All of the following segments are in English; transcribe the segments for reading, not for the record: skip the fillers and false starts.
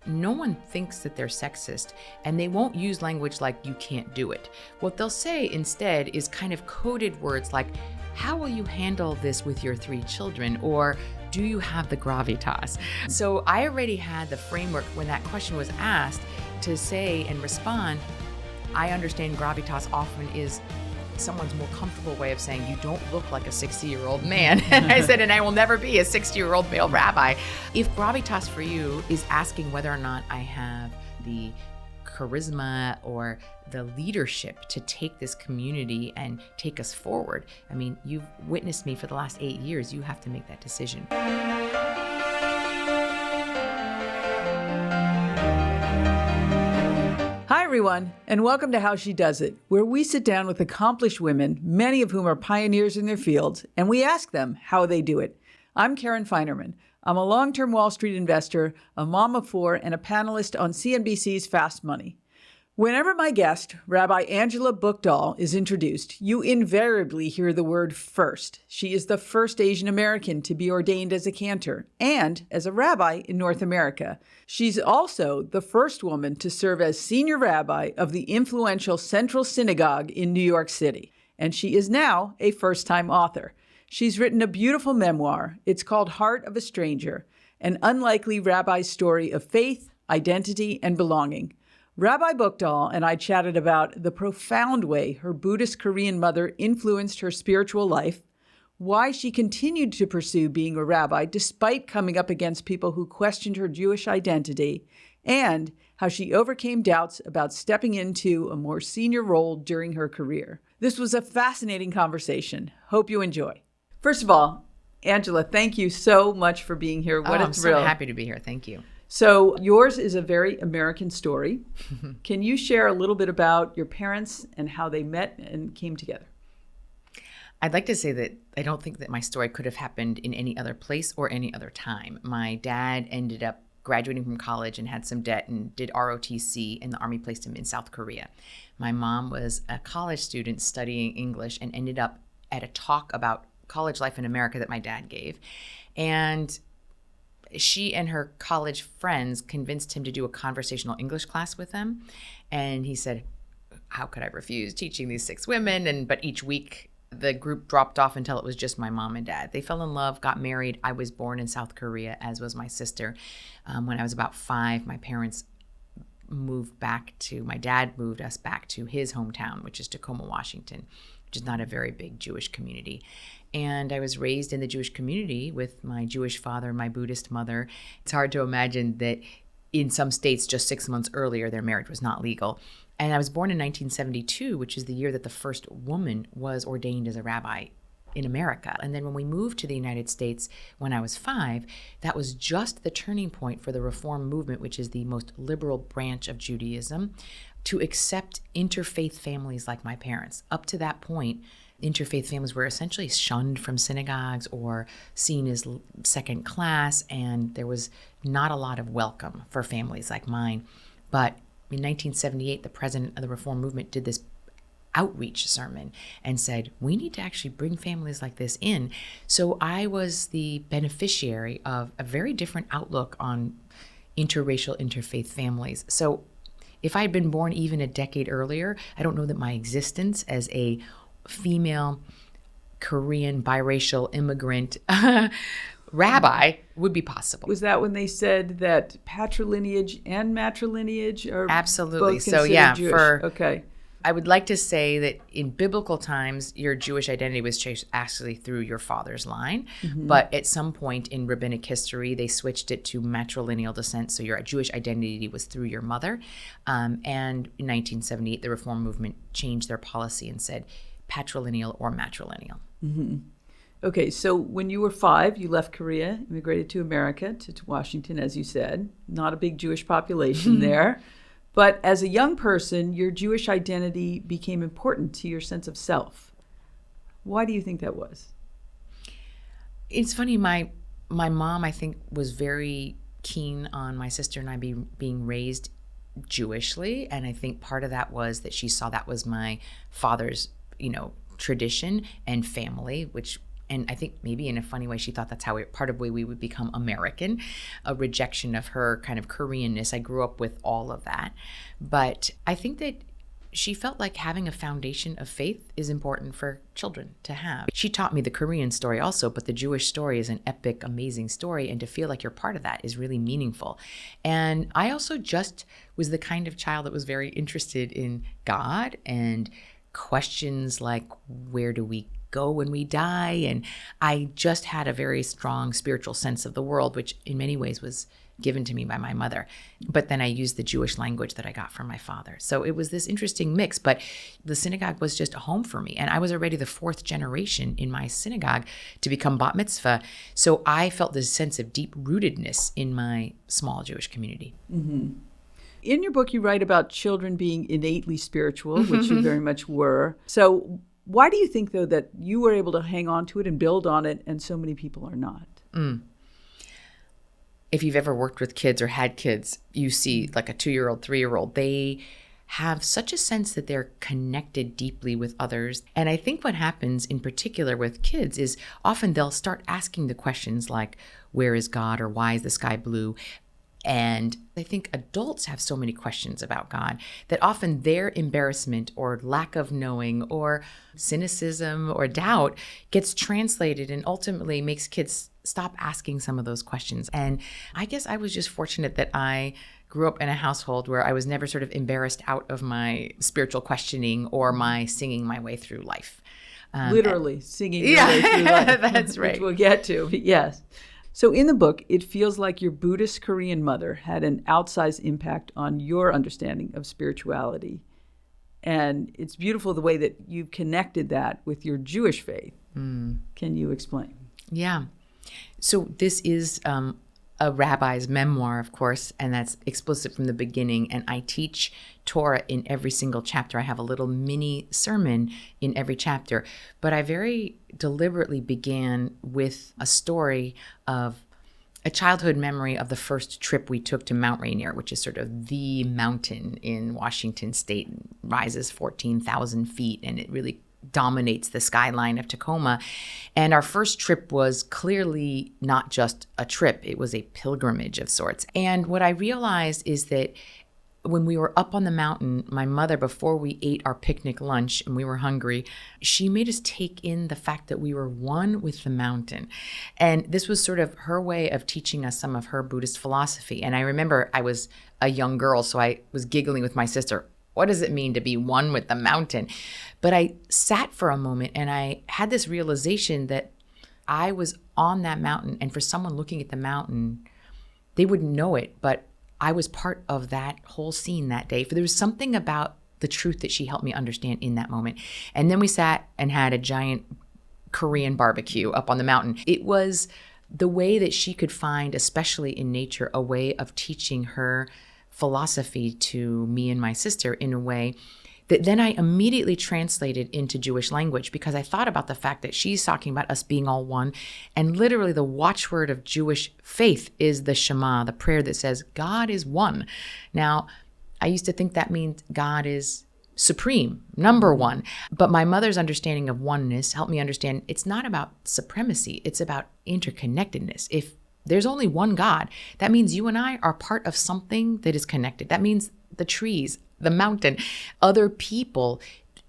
no one thinks that they're sexist, and they won't use language like "you can't do it." What they'll say instead is kind of coded words like, "How will you handle this with your 3 children?" or "Do you have the gravitas?" So I already had the framework when that question was asked to say and respond, I understand gravitas often is someone's more comfortable way of saying you don't look like a 60-year-old man. And I said, and I will never be a 60-year-old male rabbi. If gravitas for you is asking whether or not I have the charisma or the leadership to take this community and take us forward, I mean, you've witnessed me for the last 8 years. You have to make that decision. Hi, everyone, and welcome to How She Does It, where we sit down with accomplished women, many of whom are pioneers in their fields, and we ask them how they do it. I'm Karen Finerman. I'm a long-term Wall Street investor, a mom of 4, and a panelist on CNBC's Fast Money. Whenever my guest, Rabbi Anglea Buchdahl, is introduced, you invariably hear the word first. She is the first Asian American to be ordained as a cantor and as a rabbi in North America. She's also the first woman to serve as senior rabbi of the influential Central Synagogue in New York City. And she is now a first-time author. She's written a beautiful memoir. It's called Heart of a Stranger, an unlikely rabbi's story of faith, identity, and belonging. Rabbi Buchdahl and I chatted about the profound way her Buddhist Korean mother influenced her spiritual life, why she continued to pursue being a rabbi despite coming up against people who questioned her Jewish identity, and how she overcame doubts about stepping into a more senior role during her career. This was a fascinating conversation. Hope you enjoy. First of all, Anglea, thank you so much for being here. What a thrill. I'm so happy to be here. Thank you. So yours is a very American story. Can you share a little bit about your parents and how they met and came together? I'd like to say that I don't think that my story could have happened in any other place or any other time. My dad ended up graduating from college and had some debt and did ROTC, and the Army placed him in South Korea. My mom was a college student studying English and ended up at a talk about college life in America that my dad gave. And she and her college friends convinced him to do a conversational English class with them. And he said, how could I refuse teaching these 6 women? But each week the group dropped off until it was just my mom and dad. They fell in love, got married. I was born in South Korea, as was my sister. When I was about 5, my parents my dad moved us back to his hometown, which is Tacoma, Washington, which is not a very big Jewish community. And I was raised in the Jewish community with my Jewish father and my Buddhist mother. It's hard to imagine that in some states just 6 months earlier, their marriage was not legal. And I was born in 1972, which is the year that the first woman was ordained as a rabbi in America. And then when we moved to the United States when I was 5, that was just the turning point for the Reform movement, which is the most liberal branch of Judaism, to accept interfaith families like my parents. Up to that point, interfaith families were essentially shunned from synagogues or seen as second class, and there was not a lot of welcome for families like mine. But in 1978, the president of the Reform movement did this outreach sermon and said, we need to actually bring families like this in. So I was the beneficiary of a very different outlook on interracial, interfaith families. So if I had been born even a decade earlier, I don't know that my existence as a female Korean biracial immigrant rabbi would be possible. Was that when they said that patrilineage and matrilineage are absolutely both so? Yeah, Jewish? Okay. I would like to say that in biblical times, your Jewish identity was chased actually through your father's line. Mm-hmm. But at some point in rabbinic history, they switched it to matrilineal descent. So your Jewish identity was through your mother. And in 1978, the Reform movement changed their policy and said patrilineal or matrilineal. Mm-hmm. Okay, so when you were 5, you left Korea, immigrated to America, to Washington, as you said. Not a big Jewish population there. But as a young person, your Jewish identity became important to your sense of self. Why do you think that was? It's funny, my mom, I think, was very keen on my sister and I being raised Jewishly. And I think part of that was that she saw that was my father's, tradition and family, which And I think maybe in a funny way, she thought that's how part of the way we would become American, a rejection of her kind of Koreanness. I grew up with all of that. But I think that she felt like having a foundation of faith is important for children to have. She taught me the Korean story also, but the Jewish story is an epic, amazing story. And to feel like you're part of that is really meaningful. And I also just was the kind of child that was very interested in God and questions like, where do we go when we die? And I just had a very strong spiritual sense of the world, which in many ways was given to me by my mother. But then I used the Jewish language that I got from my father. So it was this interesting mix, but the synagogue was just a home for me. And I was already the fourth generation in my synagogue to become bat mitzvah. So I felt this sense of deep rootedness in my small Jewish community. Mm-hmm. In your book, you write about children being innately spiritual, which you very much were. So why do you think, though, that you were able to hang on to it and build on it and so many people are not? If you've ever worked with kids or had kids, you see like a 2-year-old, 3-year-old, they have such a sense that they're connected deeply with others. And I think what happens in particular with kids is often they'll start asking the questions like, where is God, or why is the sky blue? And I think adults have so many questions about God that often their embarrassment or lack of knowing or cynicism or doubt gets translated and ultimately makes kids stop asking some of those questions. And I guess I was just fortunate that I grew up in a household where I was never sort of embarrassed out of my spiritual questioning or my singing my way through life. Literally singing your way through life. That's right. Which we'll get to, but yes. So in the book, it feels like your Buddhist Korean mother had an outsized impact on your understanding of spirituality. And it's beautiful the way that you've connected that with your Jewish faith. Can you explain? Yeah. So this is a rabbi's memoir, of course, and that's explicit from the beginning. And I teach Torah in every single chapter. I have a little mini sermon in every chapter. But I very deliberately began with a story of a childhood memory of the first trip we took to Mount Rainier, which is sort of the mountain in Washington State, rises 14,000 feet, and it really dominates the skyline of Tacoma. And our first trip was clearly not just a trip, it was a pilgrimage of sorts. And what I realized is that when we were up on the mountain, my mother, before we ate our picnic lunch and we were hungry, she made us take in the fact that we were one with the mountain. And this was sort of her way of teaching us some of her Buddhist philosophy. And I remember I was a young girl, so I was giggling with my sister. What does it mean to be one with the mountain? But I sat for a moment and I had this realization that I was on that mountain, and for someone looking at the mountain, they wouldn't know it, but I was part of that whole scene that day. For there was something about the truth that she helped me understand in that moment. And then we sat and had a giant Korean barbecue up on the mountain. It was the way that she could find, especially in nature, a way of teaching her philosophy to me and my sister in a way that then I immediately translated into Jewish language, because I thought about the fact that she's talking about us being all one. And literally the watchword of Jewish faith is the Shema, the prayer that says, God is one. Now, I used to think that means God is supreme, number one. But my mother's understanding of oneness helped me understand it's not about supremacy, it's about interconnectedness. If there's only one God, that means you and I are part of something that is connected. That means the trees, the mountain, other people,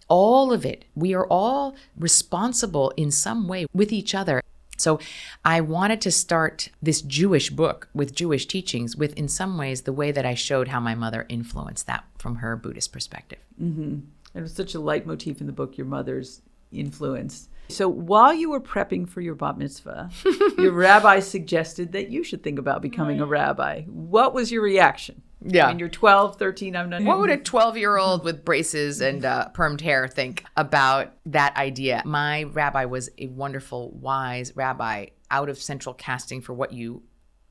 all of it. We are all responsible in some way with each other. So I wanted to start this Jewish book with Jewish teachings with, in some ways, the way that I showed how my mother influenced that from her Buddhist perspective. Mm-hmm. It was such a leitmotif in the book, your mother's influence. So while you were prepping for your bat mitzvah, your rabbi suggested that you should think about becoming a rabbi. What was your reaction? Yeah. I mean, you're 12, 13, I'm not... What would a 12-year-old with braces and permed hair think about that idea? My rabbi was a wonderful, wise rabbi, out of central casting for what you,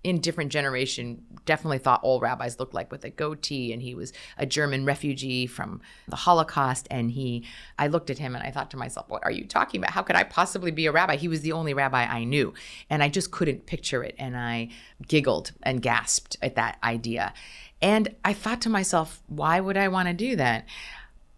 in different generation, definitely thought all rabbis looked like, with a goatee. And he was a German refugee from the Holocaust. And I looked at him and I thought to myself, what are you talking about? How could I possibly be a rabbi? He was the only rabbi I knew. And I just couldn't picture it. And I giggled and gasped at that idea. And I thought to myself, why would I want to do that?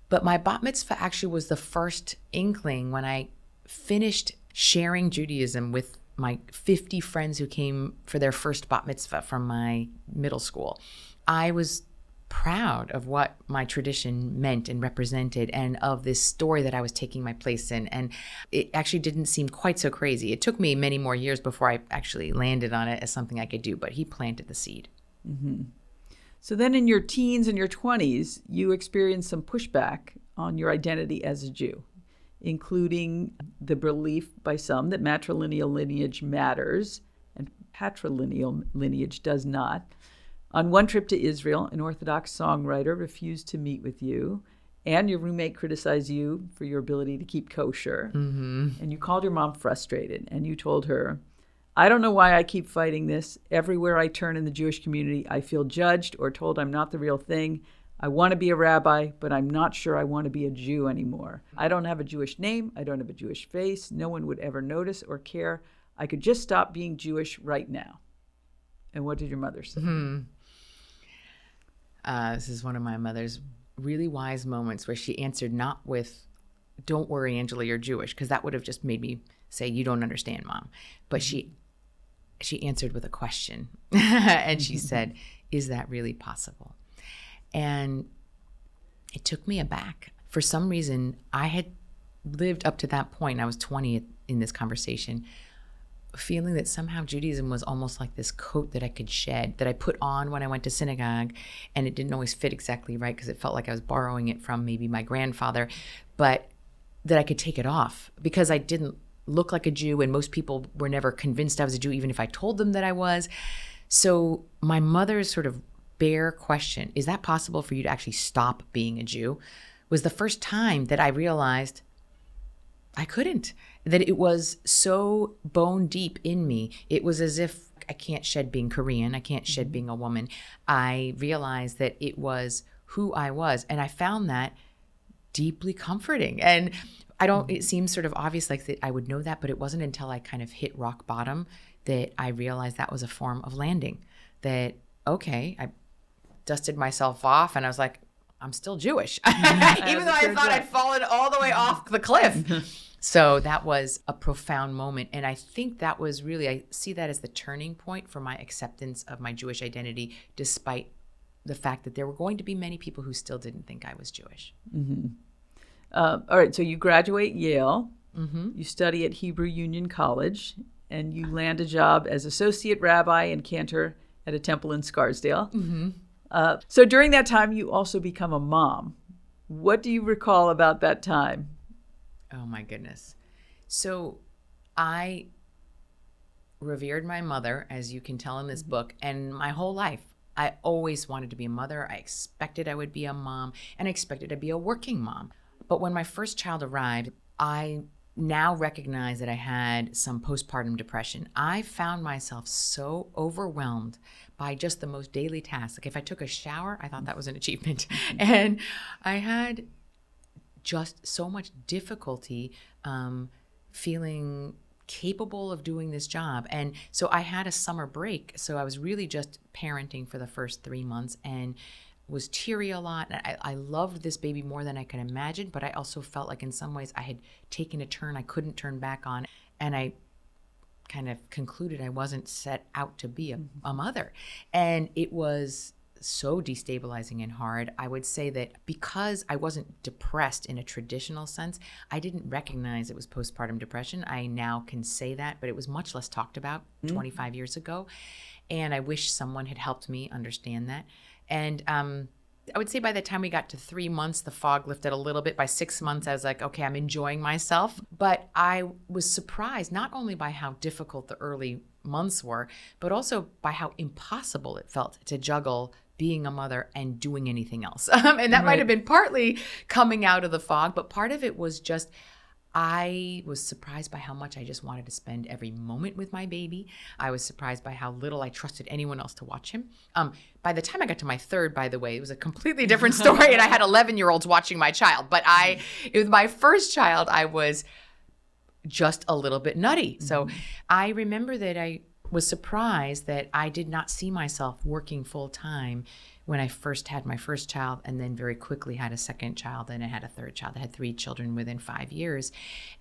But my bat mitzvah actually was the first inkling when I finished sharing Judaism with my 50 friends who came for their first bat mitzvah from my middle school. I was proud of what my tradition meant and represented, and of this story that I was taking my place in. And it actually didn't seem quite so crazy. It took me many more years before I actually landed on it as something I could do, but he planted the seed. Mm-hmm. So then in your teens and your 20s, you experienced some pushback on your identity as a Jew, including the belief by some that matrilineal lineage matters and patrilineal lineage does not. On one trip to Israel, an Orthodox songwriter refused to meet with you, and your roommate criticized you for your ability to keep kosher. Mm-hmm. And you called your mom frustrated, and you told her, "I don't know why I keep fighting this. Everywhere I turn in the Jewish community, I feel judged or told I'm not the real thing. I want to be a rabbi, but I'm not sure I want to be a Jew anymore. I don't have a Jewish name. I don't have a Jewish face. No one would ever notice or care. I could just stop being Jewish right now." And what did your mother say? Mm-hmm. This is one of my mother's really wise moments where she answered not with, "Don't worry, Angela, you're Jewish," because that would have just made me say, "You don't understand, Mom." But she answered with a question. And she said, "Is that really possible?" And it took me aback. For some reason, I had lived up to that point, I was 20 in this conversation, feeling that somehow Judaism was almost like this coat that I could shed, that I put on when I went to synagogue, and it didn't always fit exactly right because it felt like I was borrowing it from maybe my grandfather, but that I could take it off because I didn't look like a Jew, and most people were never convinced I was a Jew, even if I told them that I was. So my mother's sort of bare question, "Is that possible for you to actually stop being a Jew?" was the first time that I realized I couldn't, that it was so bone deep in me. It was as if I can't shed being Korean. I can't shed being a woman. I realized that it was who I was. And I found that deeply comforting. And it seems sort of obvious like that I would know that, but it wasn't until I kind of hit rock bottom that I realized that was a form of landing. That, okay, I dusted myself off and I was like, I'm still Jewish, even though I thought I'd fallen all the way off the cliff. So that was a profound moment. And I think that was really, I see that as the turning point for my acceptance of my Jewish identity, despite the fact that there were going to be many people who still didn't think I was Jewish. Mm-hmm. All right, so you graduate Yale, Mm-hmm. you study at Hebrew Union College, and you land a job as associate rabbi and cantor at a temple in Scarsdale. Mm-hmm. So during that time, you also become a mom. What do you recall about that time? Oh, my goodness. So I revered my mother, as you can tell in this book, and my whole life. I always wanted to be a mother. I expected I would be a mom, and I expected to be a working mom. But when my first child arrived, I now recognize that I had some postpartum depression. I found myself so overwhelmed by just the most daily tasks. Like if I took a shower, I thought that was an achievement. And I had just so much difficulty feeling capable of doing this job. And so I had a summer break. So I was really just parenting for the first 3 months and was teary a lot. I loved this baby more than I could imagine, but I also felt like in some ways I had taken a turn I couldn't turn back on. And I kind of concluded I wasn't set out to be a mother. And it was so destabilizing and hard. I would say that because I wasn't depressed in a traditional sense, I didn't recognize it was postpartum depression. I now can say that, but it was much less talked about 25 years ago. And I wish someone had helped me understand that. And I would say by the time we got to 3 months, the fog lifted a little bit. By 6 months, I was like, okay, I'm enjoying myself. But I was surprised not only by how difficult the early months were, but also by how impossible it felt to juggle being a mother and doing anything else. And that might have been partly coming out of the fog, but part of it was just I was surprised by how much I just wanted to spend every moment with my baby. I was surprised by how little I trusted anyone else to watch him. By the time I got to my third, by the way, it was a completely different story, and I had 11-year-olds watching my child. But it was my first child, I was just a little bit nutty. So I remember that I was surprised that I did not see myself working full time when I first had my first child, and then very quickly had a second child, and I had a third child. I had 3 children within 5 years.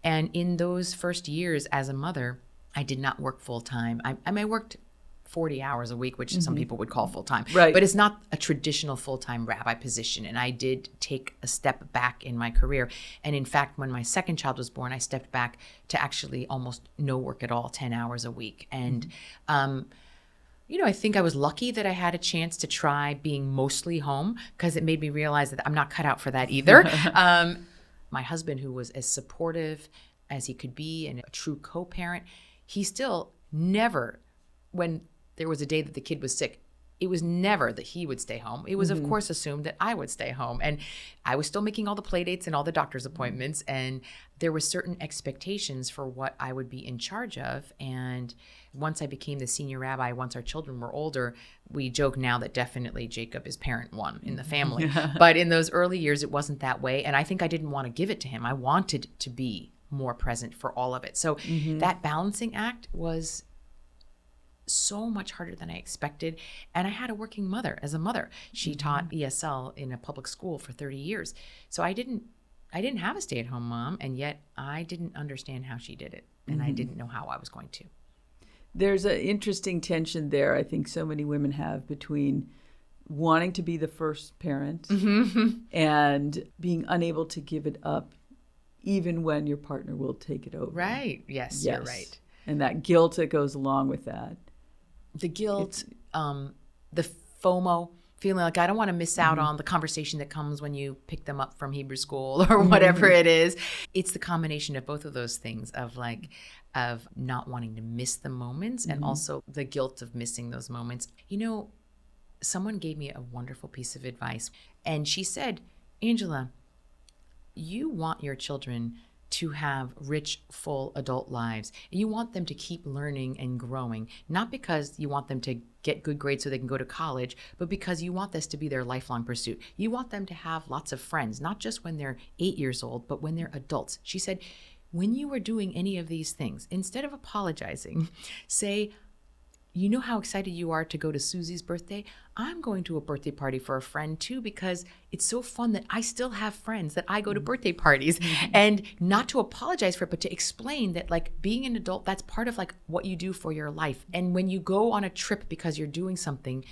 And in those first years as a mother, I did not work full time. I worked 40 hours a week, which some people would call full time. Right. But it's not a traditional full-time rabbi position. And I did take a step back in my career. And in fact, when my second child was born, I stepped back to actually almost no work at all, 10 hours a week. And, I think I was lucky that I had a chance to try being mostly home, because it made me realize that I'm not cut out for that either. My husband, who was as supportive as he could be and a true co-parent, he still never, when there was a day that the kid was sick, it was never that he would stay home. It was, of course, assumed that I would stay home. And I was still making all the play dates and all the doctor's appointments. And there were certain expectations for what I would be in charge of. And once I became the senior rabbi, once our children were older, we joke now that definitely Jacob is parent one in the family. But in those early years, it wasn't that way. And I think I didn't want to give it to him. I wanted to be more present for all of it. So that balancing act was so much harder than I expected. And I had a working mother as a mother. She taught ESL in a public school for 30 years. So I didn't have a stay-at-home mom, and yet I didn't understand how she did it. And I didn't know how I was going to. There's an interesting tension there, I think so many women have, between wanting to be the first parent and being unable to give it up, even when your partner will take it over. Right. Yes, you're right. And that guilt that goes along with that. The guilt, the FOMO, feeling like I don't want to miss out on the conversation that comes when you pick them up from Hebrew school or whatever it is. It's the combination of both of those things, of not wanting to miss the moments and also the guilt of missing those moments. Someone gave me a wonderful piece of advice, and she said, Angela, you want your children to have rich, full adult lives. You want them to keep learning and growing, not because you want them to get good grades so they can go to college, but because you want this to be their lifelong pursuit. You want them to have lots of friends, not just when they're 8 years old, but when they're adults. She said, when you are doing any of these things, instead of apologizing, say, you know how excited you are to go to Susie's birthday? I'm going to a birthday party for a friend too, because it's so fun that I still have friends that I go to birthday parties. And not to apologize for it, but to explain that being an adult, that's part of what you do for your life. And when you go on a trip because you're doing something,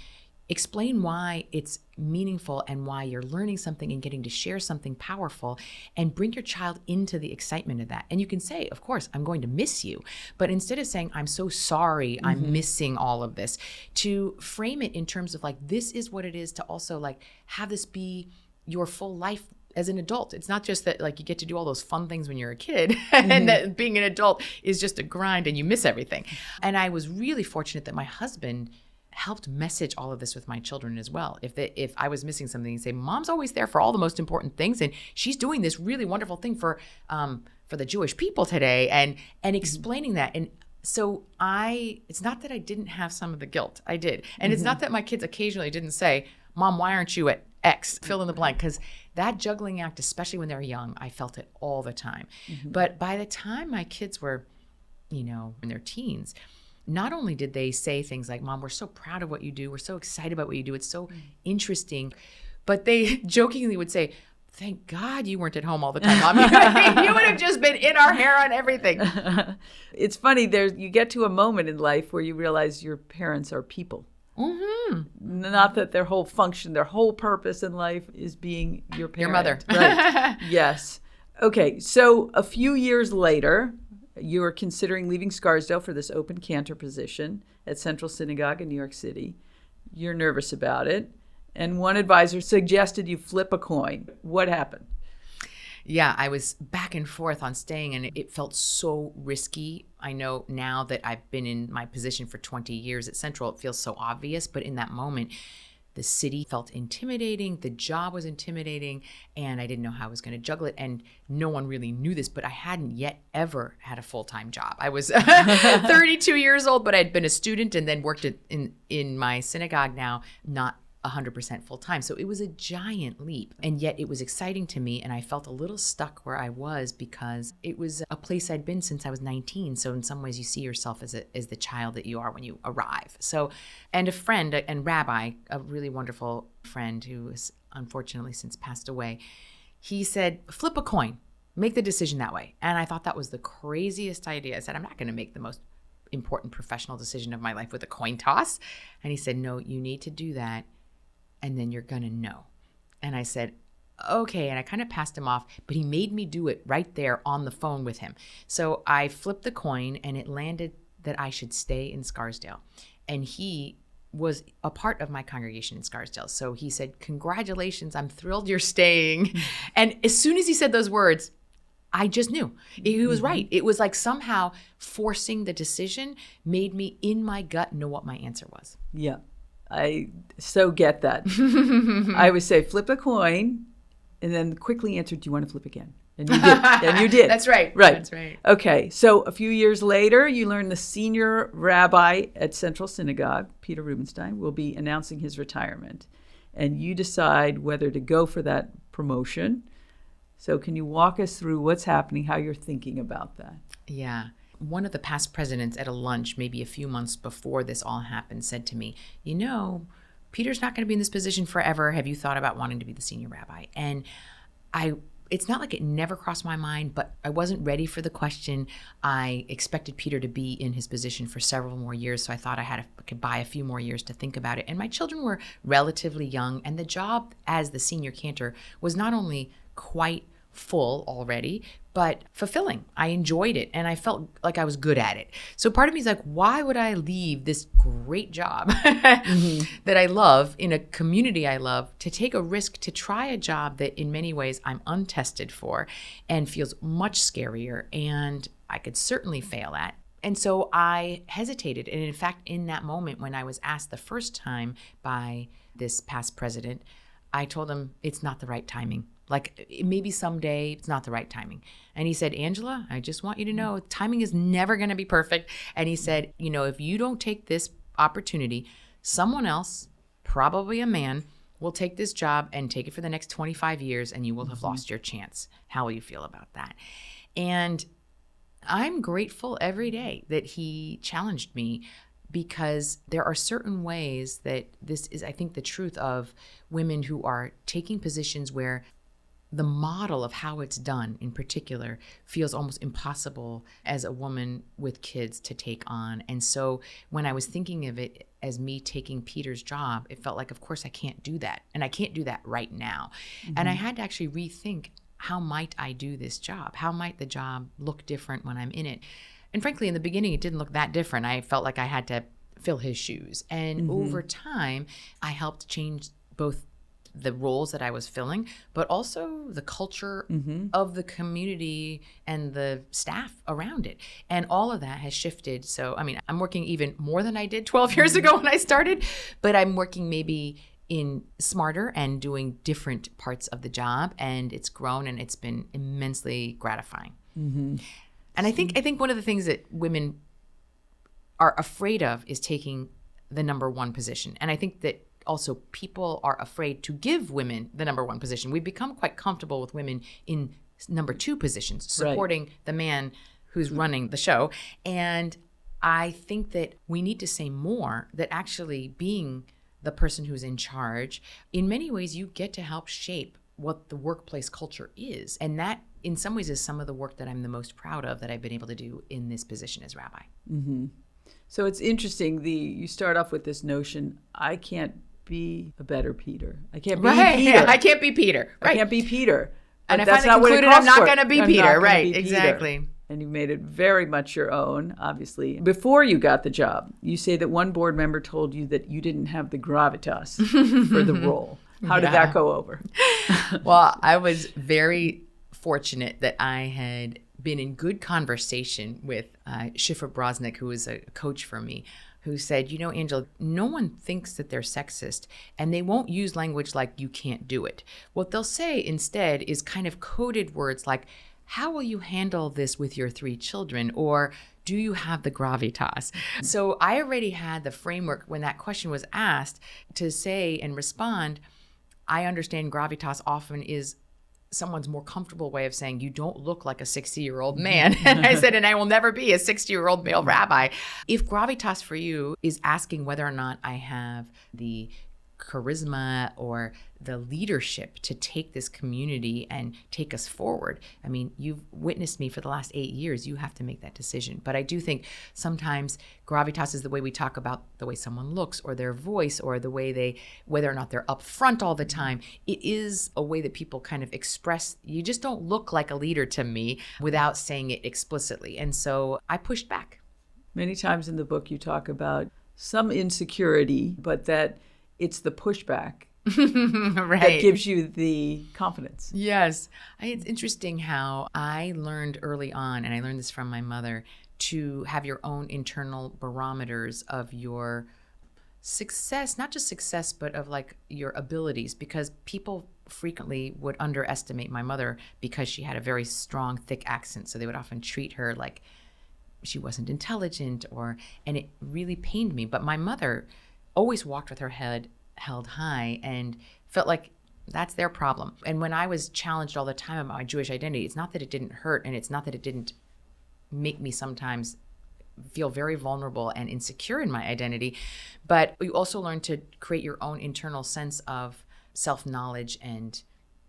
explain why it's meaningful and why you're learning something and getting to share something powerful, and bring your child into the excitement of that. And you can say, of course, I'm going to miss you. But instead of saying, I'm so sorry, I'm missing all of this, to frame it in terms of this is what it is to also have this be your full life as an adult. It's not just that you get to do all those fun things when you're a kid and that being an adult is just a grind and you miss everything. And I was really fortunate that my husband helped message all of this with my children as well. If I was missing something, he'd say, Mom's always there for all the most important things, and she's doing this really wonderful thing for the Jewish people today, and explaining that. And so it's not that I didn't have some of the guilt. I did. And it's not that my kids occasionally didn't say, Mom, why aren't you at X? Fill in the blank. Because that juggling act, especially when they're young, I felt it all the time. But by the time my kids were, in their teens, not only did they say things like, Mom, we're so proud of what you do. We're so excited about what you do. It's so interesting. But they jokingly would say, thank God you weren't at home all the time, Mom. You would have just been in our hair on everything. It's funny. You get to a moment in life where you realize your parents are people. Not that their whole function, their whole purpose in life is being your parent. Your mother. Right. Yes. Okay. So a few years later, you are considering leaving Scarsdale for this open cantor position at Central Synagogue in New York City. You're nervous about it. And one advisor suggested you flip a coin. What happened? Yeah, I was back and forth on staying, and it felt so risky. I know now that I've been in my position for 20 years at Central, it feels so obvious. But in that moment, the city felt intimidating, the job was intimidating, and I didn't know how I was going to juggle it. And no one really knew this, but I hadn't yet ever had a full-time job. I was 32 years old, but I'd been a student and then worked in my synagogue now, not 100% full time. So it was a giant leap. And yet it was exciting to me. And I felt a little stuck where I was because it was a place I'd been since I was 19. So in some ways you see yourself as the child that you are when you arrive. So, and a friend and rabbi, a really wonderful friend who has unfortunately since passed away, he said, flip a coin, make the decision that way. And I thought that was the craziest idea. I said, I'm not going to make the most important professional decision of my life with a coin toss. And he said, no, you need to do that. And then you're going to know. And I said, okay. And I kind of passed him off, but he made me do it right there on the phone with him. So I flipped the coin and it landed that I should stay in Scarsdale. And he was a part of my congregation in Scarsdale. So he said, congratulations, I'm thrilled you're staying. And as soon as he said those words, I just knew he was right. It was like somehow forcing the decision made me in my gut know what my answer was. Yeah, I so get that. I would say flip a coin and then quickly answer, do you want to flip again? And you did. And you did. That's right. Right. That's right. Okay. So a few years later, you learn the senior rabbi at Central Synagogue, Peter Rubenstein, will be announcing his retirement. And you decide whether to go for that promotion. So can you walk us through what's happening, how you're thinking about that? Yeah. One of the past presidents at a lunch, maybe a few months before this all happened, said to me, Peter's not going to be in this position forever. Have you thought about wanting to be the senior rabbi? And it's not like it never crossed my mind, but I wasn't ready for the question. I expected Peter to be in his position for several more years, so I thought I could buy a few more years to think about it. And my children were relatively young, and the job as the senior cantor was not only quite full already, but fulfilling. I enjoyed it, and I felt like I was good at it. So part of me is like, why would I leave this great job that I love in a community I love to take a risk to try a job that in many ways I'm untested for and feels much scarier and I could certainly fail at? And so I hesitated. And in fact, in that moment when I was asked the first time by this past president, I told him it's not the right timing. Like maybe someday it's not the right timing. And he said, Angela, I just want you to know timing is never going to be perfect. And he said, if you don't take this opportunity, someone else, probably a man, will take this job and take it for the next 25 years and you will have lost your chance. How will you feel about that? And I'm grateful every day that he challenged me, because there are certain ways that this is, I think, the truth of women who are taking positions where the model of how it's done in particular feels almost impossible as a woman with kids to take on. And so when I was thinking of it as me taking Peter's job, it felt like, of course, I can't do that. And I can't do that right now. And I had to actually rethink, how might I do this job? How might the job look different when I'm in it? And frankly, in the beginning, it didn't look that different. I felt like I had to fill his shoes. And over time, I helped change both the roles that I was filling, but also the culture of the community and the staff around it. And all of that has shifted. So, I'm working even more than I did 12 years ago when I started, but I'm working maybe in smarter and doing different parts of the job. And it's grown and it's been immensely gratifying. And I think one of the things that women are afraid of is taking the number one position. And I think that also people are afraid to give women the number one position. We've become quite comfortable with women in number two positions, supporting the man who's running the show. And I think that we need to say more, that actually being the person who's in charge, in many ways you get to help shape what the workplace culture is. And that in some ways is some of the work that I'm the most proud of that I've been able to do in this position as rabbi. So it's interesting, you start off with this notion, I can't be a better Peter. I can't be Peter. I can't be Peter. Right. I can't be Peter. And if I concluded I'm not going to be Peter. Right, exactly. And you made it very much your own, obviously. Before you got the job, you say that one board member told you that you didn't have the gravitas for the role. How did that go over? Well, I was very fortunate that I had been in good conversation with Schiffer Brosnick, who was a coach for me, who said, Angela, no one thinks that they're sexist, and they won't use language like you can't do it. What they'll say instead is kind of coded words like, how will you handle this with your 3 children? Or do you have the gravitas? So I already had the framework when that question was asked to say and respond. I understand gravitas often is someone's more comfortable way of saying, you don't look like a 60-year-old man. And I said, and I will never be a 60-year-old male rabbi. If gravitas for you is asking whether or not I have the charisma or the leadership to take this community and take us forward. I mean, you've witnessed me for the last 8 years. You have to make that decision. But I do think sometimes gravitas is the way we talk about the way someone looks or their voice or the way whether or not they're upfront all the time. It is a way that people kind of express, you just don't look like a leader to me without saying it explicitly. And so I pushed back. Many times in the book you talk about some insecurity, but that it's the pushback right. that gives you the confidence. Yes. It's interesting how I learned early on, and I learned this from my mother, to have your own internal barometers of your success, not just success, but of like your abilities, because people frequently would underestimate my mother because she had a very strong, thick accent. So they would often treat her like she wasn't intelligent and it really pained me. But my mother always walked with her head held high and felt like that's their problem. And when I was challenged all the time about my Jewish identity, it's not that it didn't hurt and it's not that it didn't make me sometimes feel very vulnerable and insecure in my identity, but you also learn to create your own internal sense of self-knowledge and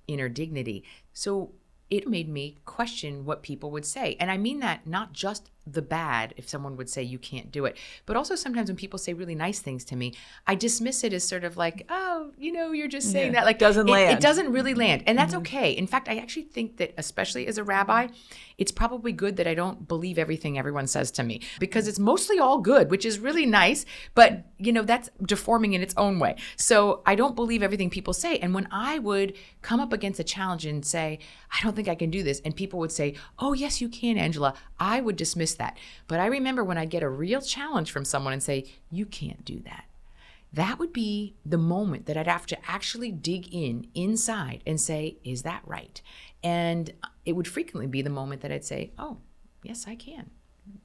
inner dignity. So it made me question what people would say. And I mean that not just the bad, if someone would say you can't do it, but also sometimes when people say really nice things to me, I dismiss it as sort of like, oh, you're just saying that. Like, doesn't land. It doesn't really land. And that's okay. In fact, I actually think that, especially as a rabbi, it's probably good that I don't believe everything everyone says to me, because it's mostly all good, which is really nice. But, that's deforming in its own way. So I don't believe everything people say. And when I would come up against a challenge and say, I don't think I can do this, and people would say, oh, yes, you can, Angela, I would dismiss that. But I remember when I get a real challenge from someone and say, you can't do that. That would be the moment that I'd have to actually dig inside and say, is that right? And it would frequently be the moment that I'd say, oh, yes, I can.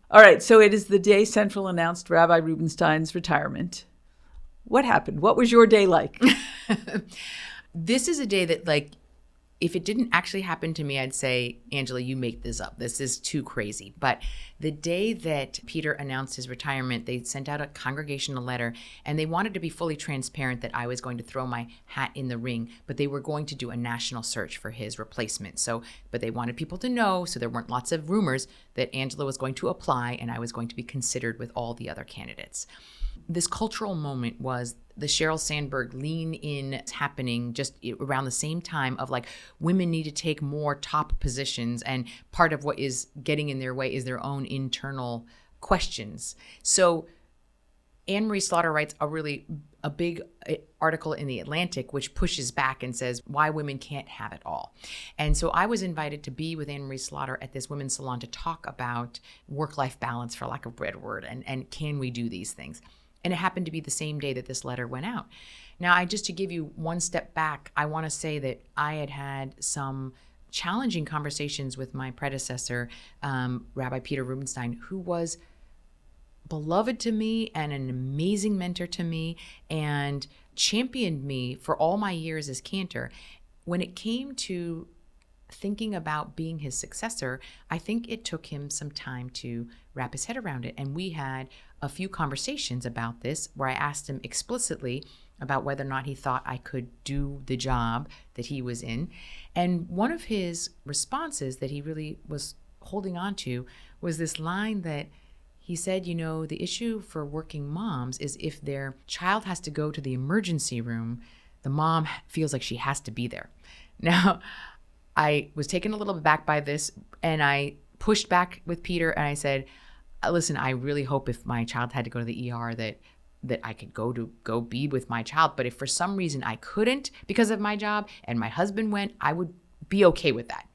All right. So it is the day Central announced Rabbi Rubenstein's retirement. What happened? What was your day like? This is a day that, if it didn't actually happen to me, I'd say, Angela, you make this up. This is too crazy. But the day that Peter announced his retirement, they sent out a congregational letter, and they wanted to be fully transparent that I was going to throw my hat in the ring, but they were going to do a national search for his replacement. But they wanted people to know, so there weren't lots of rumors, that Angela was going to apply and I was going to be considered with all the other candidates. This cultural moment was the Sheryl Sandberg lean in happening just around the same time of women need to take more top positions, and part of what is getting in their way is their own internal questions. So Anne Marie Slaughter writes a big article in The Atlantic, which pushes back and says why women can't have it all. And so I was invited to be with Anne Marie Slaughter at this women's salon to talk about work-life balance, for lack of a better word, and can we do these things? And it happened to be the same day that this letter went out. Now, just to give you one step back, I want to say that I had some challenging conversations with my predecessor, Rabbi Peter Rubenstein, who was beloved to me and an amazing mentor to me and championed me for all my years as cantor. When it came to thinking about being his successor, I think it took him some time to wrap his head around it. And we had a few conversations about this where I asked him explicitly about whether or not he thought I could do the job that he was in. And one of his responses that he really was holding on to was this line that he said, the issue for working moms is if their child has to go to the emergency room, the mom feels like she has to be there. Now, I was taken a little bit back by this, and I pushed back with Peter, and I said, listen, I really hope if my child had to go to the ER that I could go be with my child. But if for some reason I couldn't because of my job and my husband went, I would be okay with that.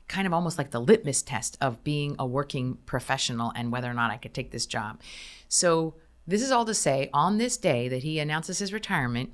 Kind of almost like the litmus test of being a working professional and whether or not I could take this job. So this is all to say, on this day that he announces his retirement,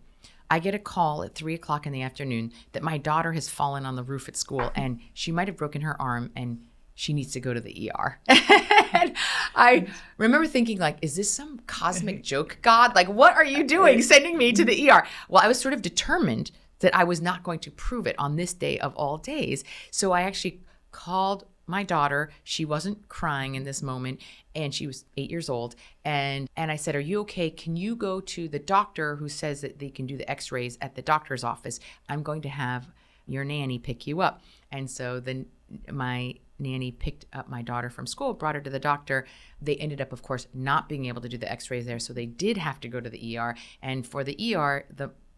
I get a call at 3:00 in the afternoon that my daughter has fallen on the roof at school and she might have broken her arm and she needs to go to the ER. And I remember thinking, like, is this some cosmic joke, God? Like, what are you doing sending me to the ER? Well, I was sort of determined that I was not going to prove it on this day of all days. So I actually called my daughter. She wasn't crying in this moment, and she was 8 years old. And I said, are you okay? Can you go to the doctor who says that they can do the x-rays at the doctor's office? I'm going to have your nanny pick you up. And so then my nanny picked up my daughter from school, brought her to the doctor. They ended up, of course, not being able to do the x-rays there. So they did have to go to the ER. And for the ER,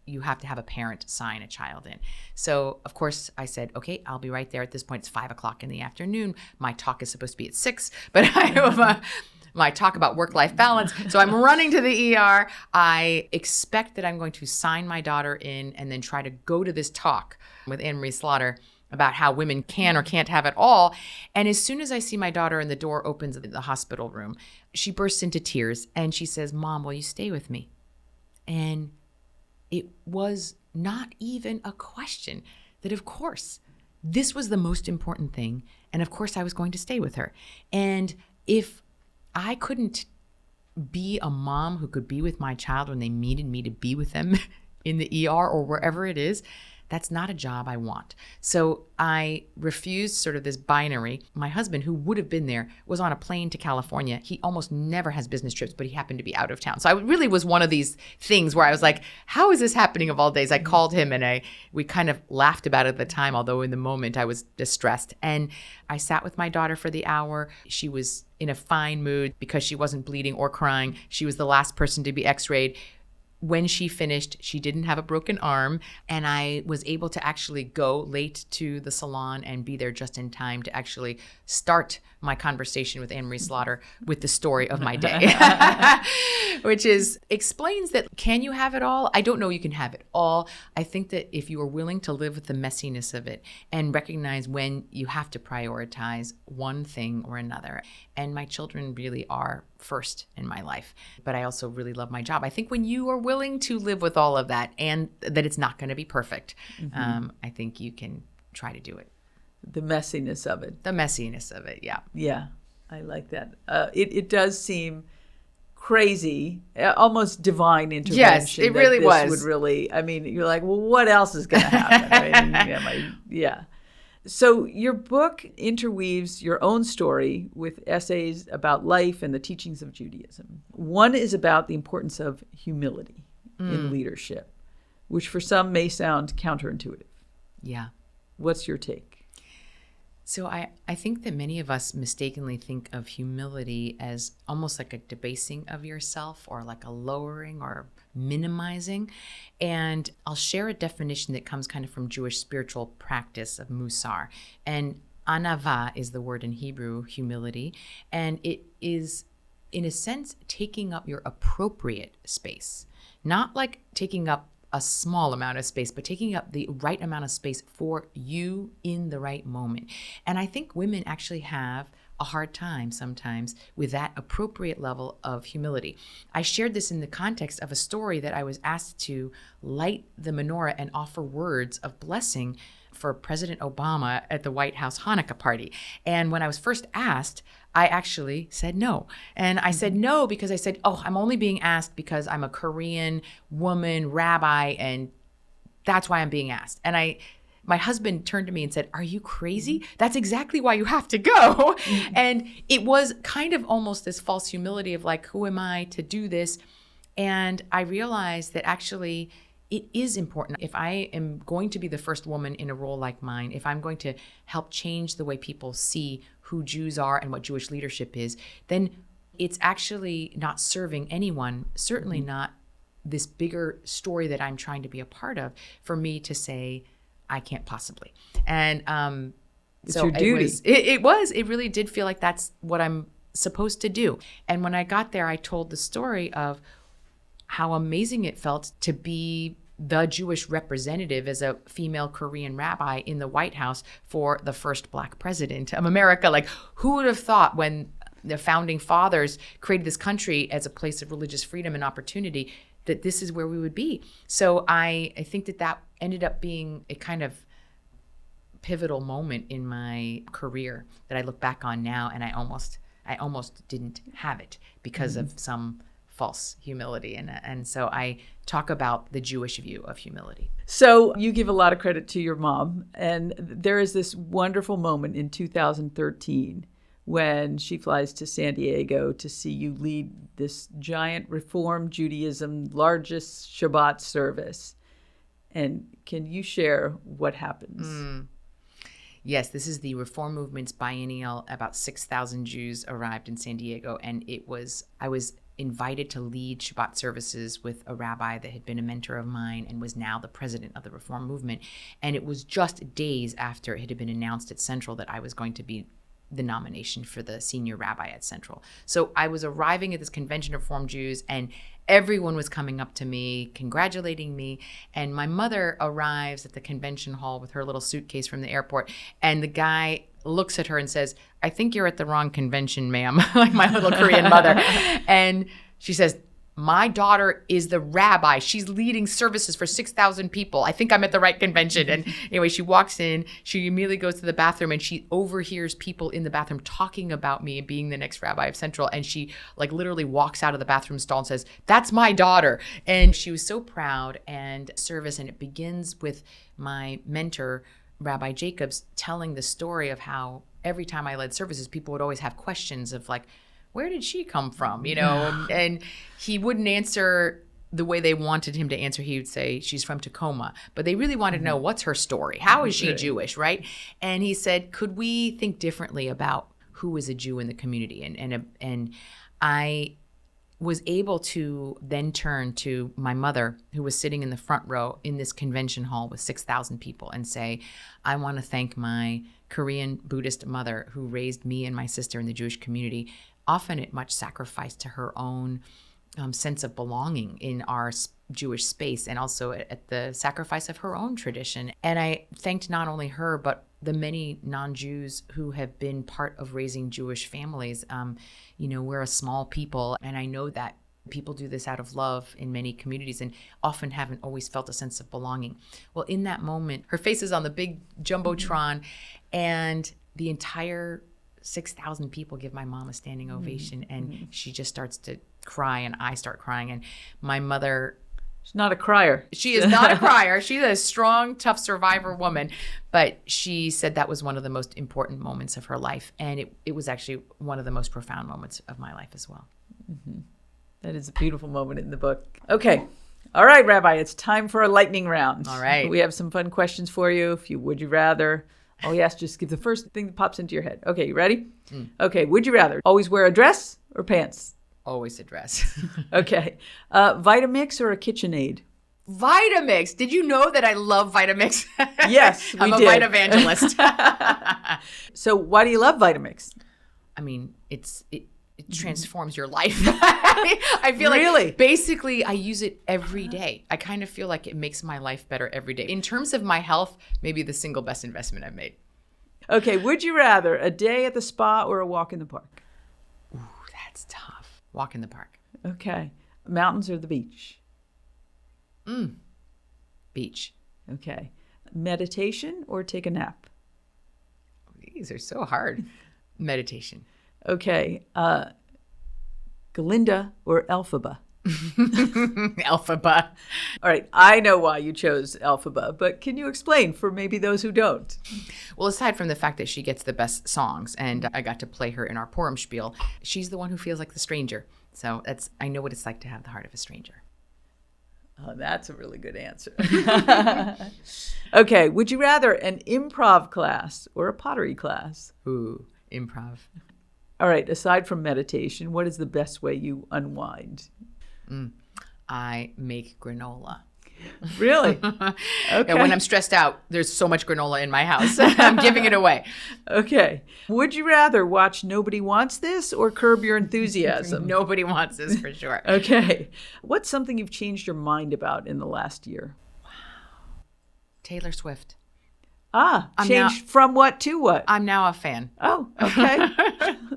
you have to have a parent sign a child in. So, of course, I said, okay, I'll be right there. At this point, it's 5:00 in the afternoon. My talk is supposed to be at 6, but I have my talk about work-life balance. So I'm running to the ER. I expect that I'm going to sign my daughter in and then try to go to this talk with Anne-Marie Slaughter about how women can or can't have it all. And as soon as I see my daughter and the door opens in the hospital room, she bursts into tears and she says, Mom, will you stay with me? And it was not even a question that, of course, this was the most important thing. And of course, I was going to stay with her. And if I couldn't be a mom who could be with my child when they needed me to be with them in the ER or wherever it is, that's not a job I want. So I refused sort of this binary. My husband, who would have been there, was on a plane to California. He almost never has business trips, but he happened to be out of town. So I really was one of these things where I was like, how is this happening of all days? I called him and we kind of laughed about it at the time, although in the moment I was distressed. And I sat with my daughter for the hour. She was in a fine mood because she wasn't bleeding or crying. She was the last person to be x-rayed. When she finished, she didn't have a broken arm, and I was able to actually go late to the salon and be there just in time to actually start my conversation with Anne-Marie Slaughter with the story of my day, which explains that can you have it all? I don't know you can have it all. I think that if you are willing to live with the messiness of it and recognize when you have to prioritize one thing or another, and my children really are first in my life, but I also really love my job. I think when you are willing to live with all of that and that it's not going to be perfect, I think you can try to do it. The messiness of it. The messiness of it, yeah. Yeah, I like that. It does seem crazy, almost divine intervention. Yes, it really was. Would really, I mean, you're like, well, what else is going to happen? Right? Yeah. So your book interweaves your own story with essays about life and the teachings of Judaism. One is about the importance of humility in leadership, which for some may sound counterintuitive. Yeah. What's your take? So I think that many of us mistakenly think of humility as almost like a debasing of yourself or like a lowering or minimizing. And I'll share a definition that comes kind of from Jewish spiritual practice of musar. And anava is the word in Hebrew, humility. And it is, in a sense, taking up your appropriate space. Not like taking up a small amount of space, but taking up the right amount of space for you in the right moment. And I think women actually have a hard time sometimes with that appropriate level of humility. I shared this in the context of a story that I was asked to light the menorah and offer words of blessing for President Obama at the White House Hanukkah party. And when I was first asked, I actually said no. And I said no because I said, I'm only being asked because I'm a Korean woman, rabbi, and that's why I'm being asked. And my husband turned to me and said, are you crazy? That's exactly why you have to go. And it was kind of almost this false humility of like, who am I to do this? And I realized that actually it is important. If I am going to be the first woman in a role like mine, if I'm going to help change the way people see who Jews are and what Jewish leadership is, then it's actually not serving anyone, certainly not this bigger story that I'm trying to be a part of, for me to say, I can't possibly. And it's your duty. It really did feel like that's what I'm supposed to do. And when I got there, I told the story of how amazing it felt to be the Jewish representative as a female Korean rabbi in the White House for the first Black president of America. Like, who would have thought when the founding fathers created this country as a place of religious freedom and opportunity that this is where we would be? So I think that ended up being a kind of pivotal moment in my career that I look back on now, and I I almost didn't have it because of some false humility. And so I talk about the Jewish view of humility. So you give a lot of credit to your mom, and there is this wonderful moment in 2013 when she flies to San Diego to see you lead this giant Reform Judaism largest Shabbat service. And can you share what happens? Yes, this is the Reform Movement's biennial. About 6,000 Jews arrived in San Diego, and I was invited to lead Shabbat services with a rabbi that had been a mentor of mine and was now the president of the Reform Movement. And it was just days after it had been announced at Central that I was going to be the nomination for the senior rabbi at Central. So I was arriving at this convention of Reform Jews, and everyone was coming up to me, congratulating me. And my mother arrives at the convention hall with her little suitcase from the airport, and the guy looks at her and says, "I think you're at the wrong convention, ma'am," like my little Korean mother. And she says, "My daughter is the rabbi. She's leading services for 6,000 people. I think I'm at the right convention." And anyway, she walks in, she immediately goes to the bathroom, and she overhears people in the bathroom talking about me being the next rabbi of Central. And she like literally walks out of the bathroom stall and says, "That's my daughter." And she was so proud and service. And it begins with my mentor, Rabbi Jacobs, telling the story of how every time I led services, people would always have questions of like, where did she come from? And he wouldn't answer the way they wanted him to answer. He would say, she's from Tacoma. But they really wanted to know, what's her story? How is she Jewish, right? And he said, could we think differently about who is a Jew in the community? And I was able to then turn to my mother, who was sitting in the front row in this convention hall with 6,000 people, and say, I want to thank my Korean Buddhist mother who raised me and my sister in the Jewish community, often at much sacrifice to her own sense of belonging in our Jewish space, and also at the sacrifice of her own tradition. And I thanked not only her, but the many non-Jews who have been part of raising Jewish families. We're a small people, and I know that people do this out of love in many communities and often haven't always felt a sense of belonging. Well, in that moment, her face is on the big Jumbotron, and the entire 6,000 people give my mom a standing ovation, and she just starts to cry, and I start crying. And my mother... She's not a crier. She is not a crier. She's a strong, tough survivor woman. But she said that was one of the most important moments of her life. And it was actually one of the most profound moments of my life as well. Mm-hmm. That is a beautiful moment in the book. Okay. All right, Rabbi, it's time for a lightning round. All right. We have some fun questions for you. If you would you rather. Oh, yes, just give the first thing that pops into your head. Okay, you ready? Okay, would you rather always wear a dress or pants? Always a dress. Okay. Vitamix or a KitchenAid? Vitamix. Did you know that I love Vitamix? Yes, we I'm a did. Vitavangelist. So why do you love Vitamix? I mean, it transforms your life. I feel Really? like basically I use it every day. I kind of feel like it makes my life better every day. In terms of my health, maybe the single best investment I've made. Okay, would you rather a day at the spa or a walk in the park? Ooh, that's tough. Walk in the park. Okay. Mountains or the beach? Beach. Okay. Meditation or take a nap? These are so hard. Meditation. Okay. Galinda or Elphaba? Elphaba. All right. I know why you chose Elphaba, but can you explain for maybe those who don't? Well, aside from the fact that she gets the best songs, and I got to play her in our Purim spiel, she's the one who feels like the stranger. So I know what it's like to have the heart of a stranger. Oh, that's a really good answer. Okay. Would you rather an improv class or a pottery class? Ooh, improv. All right. Aside from meditation, what is the best way you unwind? I make granola. Really? Okay. And when I'm stressed out, there's so much granola in my house. I'm giving it away. Okay. Would you rather watch Nobody Wants This or Curb Your Enthusiasm? Nobody wants this for sure. Okay. What's something you've changed your mind about in the last year? Taylor Swift. Changed from what to what? I'm now a fan. Oh, okay.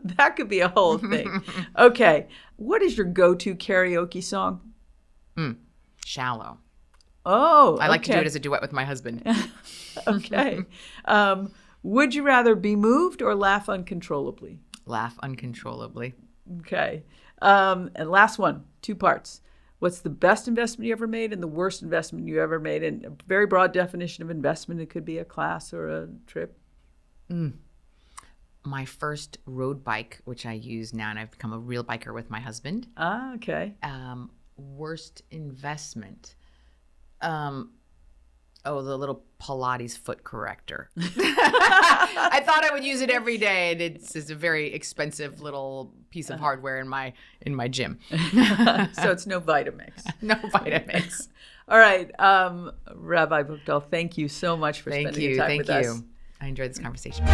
That could be a whole thing. Okay. What is your go-to karaoke song? Shallow. Oh, I like to do it as a duet with my husband. Okay. Would you rather be moved or laugh uncontrollably? laugh uncontrollably. Okay. And last one, 2 parts. What's the best investment you ever made and the worst investment you ever made? And a very broad definition of investment. It could be a class or a trip. My first road bike, which I use now, and I've become a real biker with my husband. Ah, okay. Worst investment. The little Pilates foot corrector. I thought I would use it every day, and it's a very expensive little piece of hardware in my gym. So it's no Vitamix. No Vitamix. All right. Rabbi Buchdahl, thank you so much for spending time with us. Thank you. I enjoyed this conversation.